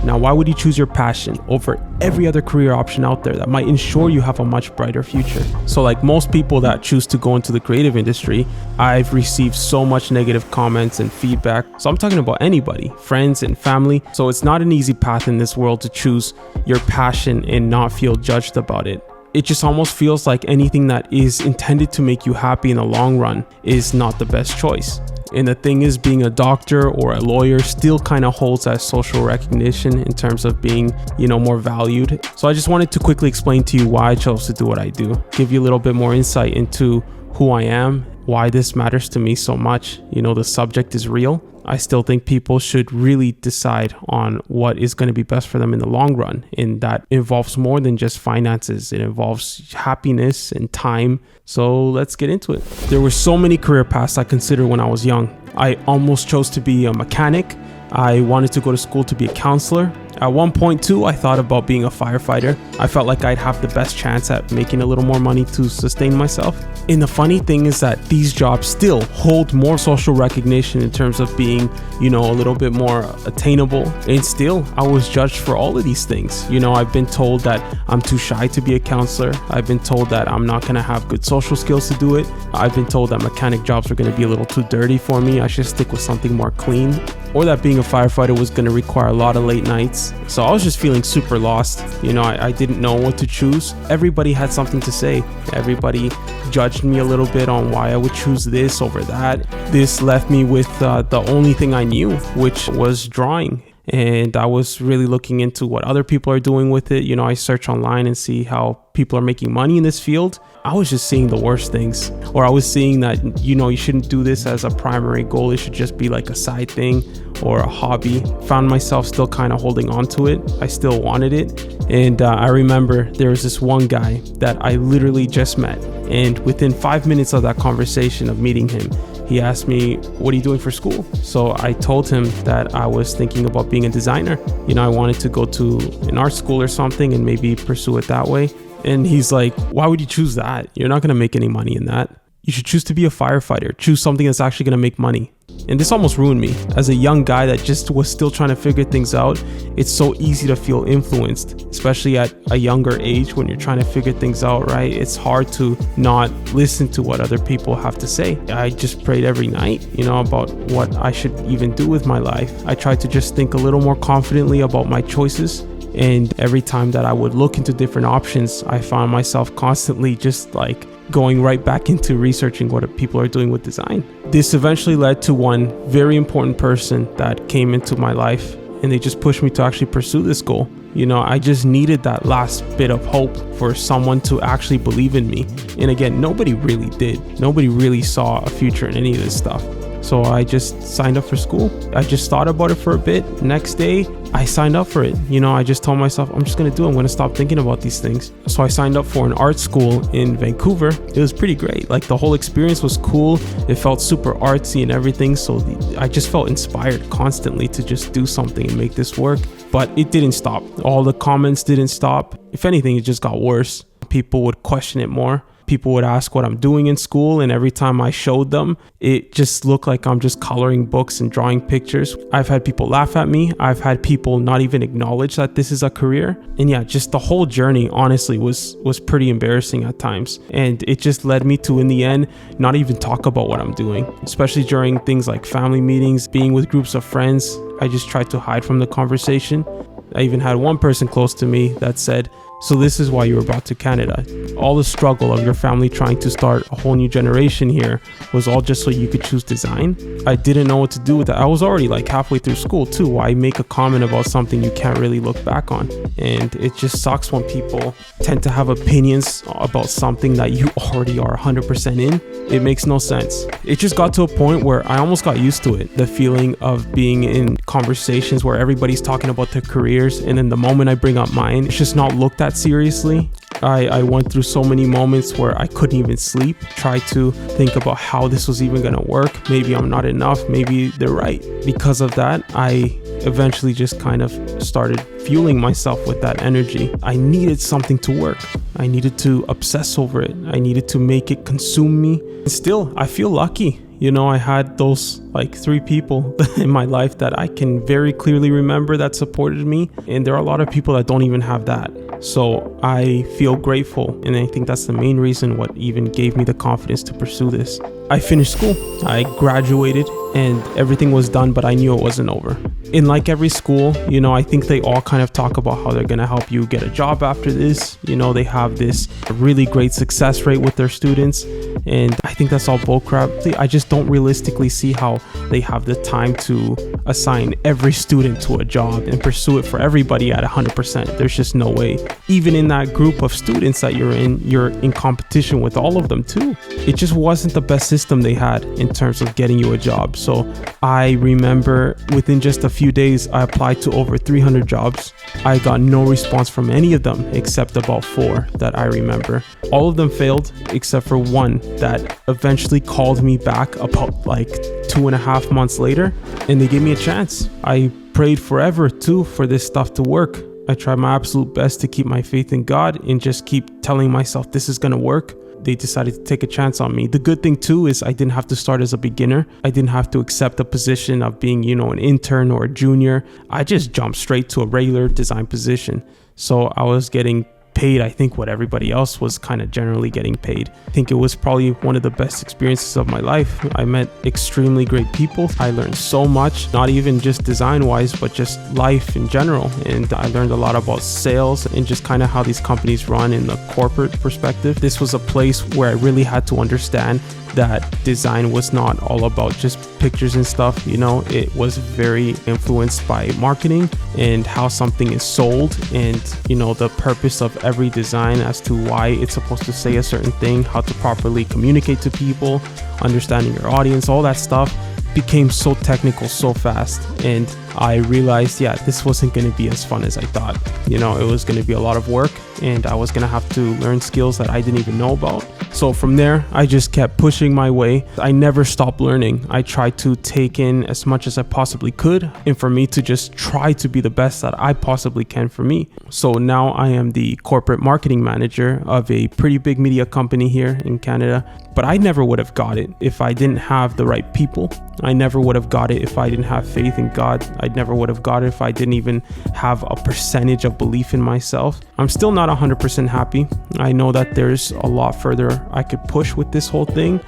Now, why would you choose your passion over every other career option out there that might ensure you have a much brighter future? So like most people that choose to go into the creative industry, I've received so much negative comments and feedback. So I'm talking about anybody, friends and family. So it's not an easy path in this world to choose your passion and not feel judged about it. It just almost feels like anything that is intended to make you happy in the long run is not the best choice. And the thing is, being a doctor or a lawyer still kind of holds that social recognition in terms of being, more valued. So I just wanted to quickly explain to you why I chose to do what I do, give you a little bit more insight into who I am, why this matters to me so much. The subject is real. I still think people should really decide on what is going to be best for them in the long run. And that involves more than just finances. It involves happiness and time. So let's get into it. There were so many career paths I considered when I was young. I almost chose to be a mechanic. I wanted to go to school to be a counselor. At one point too, I thought about being a firefighter. I felt like I'd have the best chance at making a little more money to sustain myself. And the funny thing is that these jobs still hold more social recognition in terms of being, a little bit more attainable. And still, I was judged for all of these things. I've been told that I'm too shy to be a counselor. I've been told that I'm not going to have good social skills to do it. I've been told that mechanic jobs are going to be a little too dirty for me. I should stick with something more clean. Or that being a firefighter was going to require a lot of late nights. So I was just feeling super lost. I didn't know what to choose. Everybody had something to say. Everybody judged me a little bit on why I would choose this over that. This left me with the only thing I knew, which was drawing. And I was really looking into what other people are doing with it. I search online and see how people are making money in this field. I was just seeing the worst things, or I was seeing that, you shouldn't do this as a primary goal. It should just be like a side thing or a hobby. Found myself still kind of holding on to it. I still wanted it. And I remember there was this one guy that I literally just met. And within 5 minutes of that conversation of meeting him, he asked me, what are you doing for school? So I told him that I was thinking about being a designer. I wanted to go to an art school or something and maybe pursue it that way. And he's like, why would you choose that? You're not going to make any money in that. You should choose to be a firefighter. Choose something that's actually going to make money. And this almost ruined me. As a young guy that just was still trying to figure things out, it's so easy to feel influenced, especially at a younger age when you're trying to figure things out, right? It's hard to not listen to what other people have to say. I just prayed every night, about what I should even do with my life. I tried to just think a little more confidently about my choices. And every time that I would look into different options, I found myself constantly just like going right back into researching what people are doing with design. This eventually led to one very important person that came into my life, and they just pushed me to actually pursue this goal. I just needed that last bit of hope for someone to actually believe in me. And again, nobody really did. Nobody really saw a future in any of this stuff. So I just signed up for school. I just thought about it for a bit. Next day, I signed up for it. I just told myself, I'm just going to do it. I'm going to stop thinking about these things. So I signed up for an art school in Vancouver. It was pretty great. Like the whole experience was cool. It felt super artsy and everything. So I just felt inspired constantly to just do something and make this work. But it didn't stop. All the comments didn't stop. If anything, it just got worse. People would question it more. People would ask what I'm doing in school, and every time I showed them, it just looked like I'm just coloring books and drawing pictures. I've had people laugh at me. I've had people not even acknowledge that this is a career. And yeah, just the whole journey honestly was pretty embarrassing at times. And it just led me to, in the end, not even talk about what I'm doing, especially during things like family meetings, being with groups of friends. I just tried to hide from the conversation. I even had one person close to me that said, so this is why you were brought to Canada. All the struggle of your family trying to start a whole new generation here was all just so you could choose design. I didn't know what to do with that. I was already like halfway through school too. Why make a comment about something you can't really look back on? And it just sucks when people tend to have opinions about something that you already are 100% in. It makes no sense. It just got to a point where I almost got used to it. The feeling of being in conversations where everybody's talking about their careers, and then the moment I bring up mine, it's just not looked at seriously. I went through so many moments where I couldn't even sleep, tried to think about how this was even going to work. Maybe I'm not enough. Maybe they're right. Because of that, I eventually just kind of started fueling myself with that energy. I needed something to work. I needed to obsess over it. I needed to make it consume me. And still, I feel lucky. You know, I had those like 3 people in my life that I can very clearly remember that supported me. And there are a lot of people that don't even have that. So I feel grateful. And I think that's the main reason what even gave me the confidence to pursue this. I finished school. I graduated and everything was done, but I knew it wasn't over. In like every school, you know, I think they all kind of talk about how they're going to help you get a job after this. You know, they have this really great success rate with their students. And I think that's all bullcrap. I just don't realistically see how they have the time to assign every student to a job and pursue it for everybody at 100%. There's just no way. Even in that group of students that you're in competition with all of them too. It just wasn't the best system they had in terms of getting you a job. So I remember within just a few days, I applied to over 300 jobs. I got no response from any of them except about 4 that I remember. All of them failed except for one that eventually called me back about like 2.5 months later, and they gave me a chance. I prayed forever too for this stuff to work. I tried my absolute best to keep my faith in God and just keep telling myself this is gonna work. They decided to take a chance on me. The good thing too is I didn't have to start as a beginner. I didn't have to accept a position of being, you know, an intern or a junior. I just jumped straight to a regular design position. So I was getting paid, I think, what everybody else was kind of generally getting paid. I think it was probably one of the best experiences of my life. I met extremely great people. I learned so much, not even just design wise, but just life in general. And I learned a lot about sales and just kind of how these companies run in the corporate perspective. This was a place where I really had to understand that design was not all about just pictures and stuff. You know, it was very influenced by marketing and how something is sold, and you know, the purpose of every design as to why it's supposed to say a certain thing, how to properly communicate to people, understanding your audience. All that stuff became so technical so fast, and I realized, yeah, this wasn't going to be as fun as I thought. You know, it was going to be a lot of work, and I was going to have to learn skills that I didn't even know about. So from there, I just kept pushing my way. I never stopped learning. I tried to take in as much as I possibly could, and for me to just try to be the best that I possibly can for me. So now I am the corporate marketing manager of a pretty big media company here in Canada. But I never would have got it if I didn't have the right people. I never would have got it if I didn't have faith in God. I never would have got it if I didn't even have a percentage of belief in myself. I'm still not 100% happy. I know that there's a lot further I could push with this whole thing.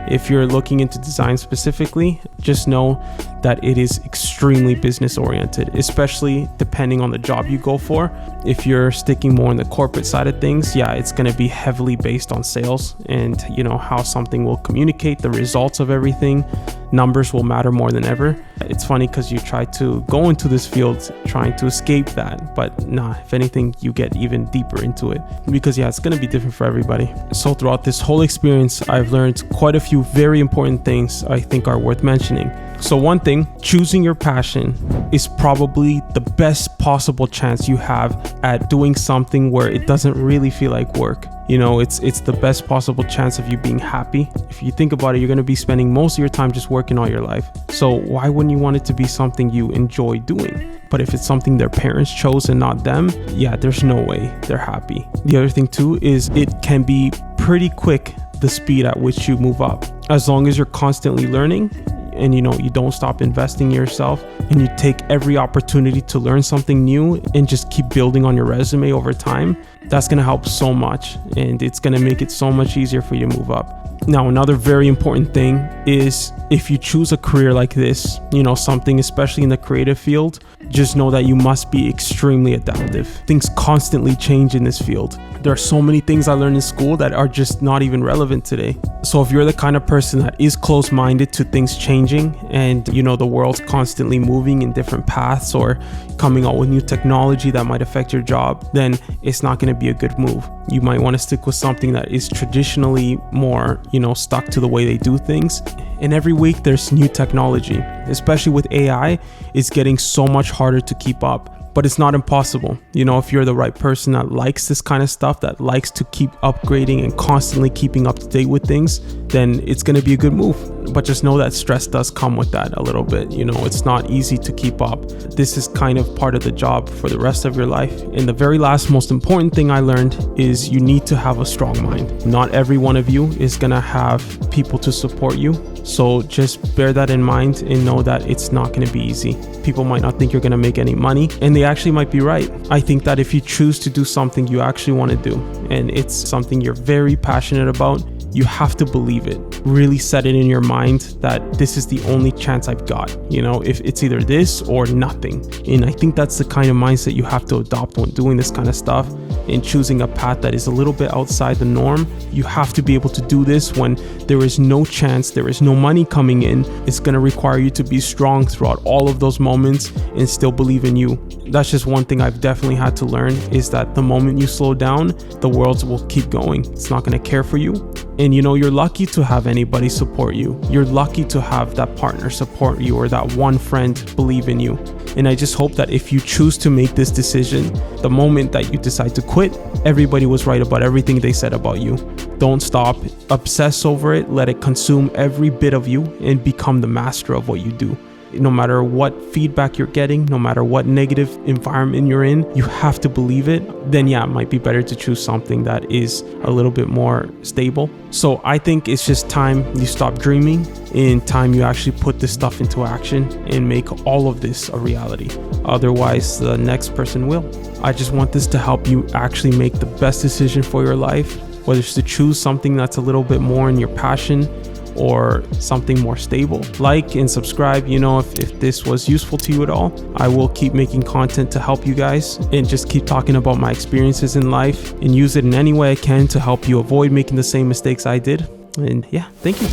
If you're looking into design specifically, just know that it is extremely business oriented, especially depending on the job you go for. If you're sticking more on the corporate side of things, yeah, it's going to be heavily based on sales and, you know, how something will communicate the results of everything. Numbers will matter more than ever. It's funny because you try to go into this field trying to escape that, but nah, if anything, you get even deeper into it because yeah, it's going to be different for everybody. So throughout this whole experience, I've learned quite a few very important things I think are worth mentioning. So one thing, choosing your passion is probably the best possible chance you have at doing something where it doesn't really feel like work. You know, it's the best possible chance of you being happy. If you think about it, you're going to be spending most of your time just working all your life. So why wouldn't you want it to be something you enjoy doing? But if it's something their parents chose and not them, yeah, there's no way they're happy. The other thing too is it can be pretty quick, the speed at which you move up. As long as you're constantly learning and, you know, you don't stop investing in yourself and you take every opportunity to learn something new and just keep building on your resume over time, that's going to help so much, and it's going to make it so much easier for you to move up. Now, another very important thing is if you choose a career like this, you know, something especially in the creative field, just know that you must be extremely adaptive. Things constantly change in this field. There are so many things I learned in school that are just not even relevant today. So if you're the kind of person that is close-minded to things changing and, you know, the world's constantly moving in different paths or coming out with new technology that might affect your job, then it's not going to be a good move. You might want to stick with something that is traditionally more, you know, stuck to the way they do things. And every week there's new technology, especially with AI. It's getting so much harder to keep up. But it's not impossible. You know, if you're the right person that likes this kind of stuff, that likes to keep upgrading and constantly keeping up to date with things, then it's going to be a good move. but just know that stress does come with that a little bit. You know, it's not easy to keep up. This is kind of part of the job for the rest of your life. And the very last most important thing I learned is you need to have a strong mind. Not every one of you is gonna have people to support you. So just bear that in mind and know that it's not going to be easy. People might not think you're going to make any money, and they actually might be right. I think that if you choose to do something you actually want to do, and it's something you're very passionate about, you have to believe it. Really set it in your mind that this is the only chance I've got. You know, if it's either this or nothing. And I think that's the kind of mindset you have to adopt when doing this kind of stuff and choosing a path that is a little bit outside the norm. You have to be able to do this when there is no chance, there is no money coming in. It's going to require you to be strong throughout all of those moments and still believe in you. That's just one thing I've definitely had to learn, is that the moment you slow down, the world will keep going. It's not going to care for you. And you know, you're lucky to have anybody support you. You're lucky to have that partner support you, or that one friend believe in you. And I just hope that if you choose to make this decision, the moment that you decide to quit, everybody was right about everything they said about you. Don't stop, obsess over it, let it consume every bit of you, and become the master of what you do. No matter what feedback you're getting, no matter what negative environment you're in, you have to believe it. Then yeah, it might be better to choose something that is a little bit more stable. So I think it's just time you stop dreaming, and time you actually put this stuff into action and make all of this a reality. Otherwise, the next person will. I just want this to help you actually make the best decision for your life, whether it's to choose something that's a little bit more in your passion or something more stable. Like and subscribe, you know, if this was useful to you at all. I will keep making content to help you guys and just keep talking about my experiences in life and use it in any way I can to help you avoid making the same mistakes I did. And yeah, thank you.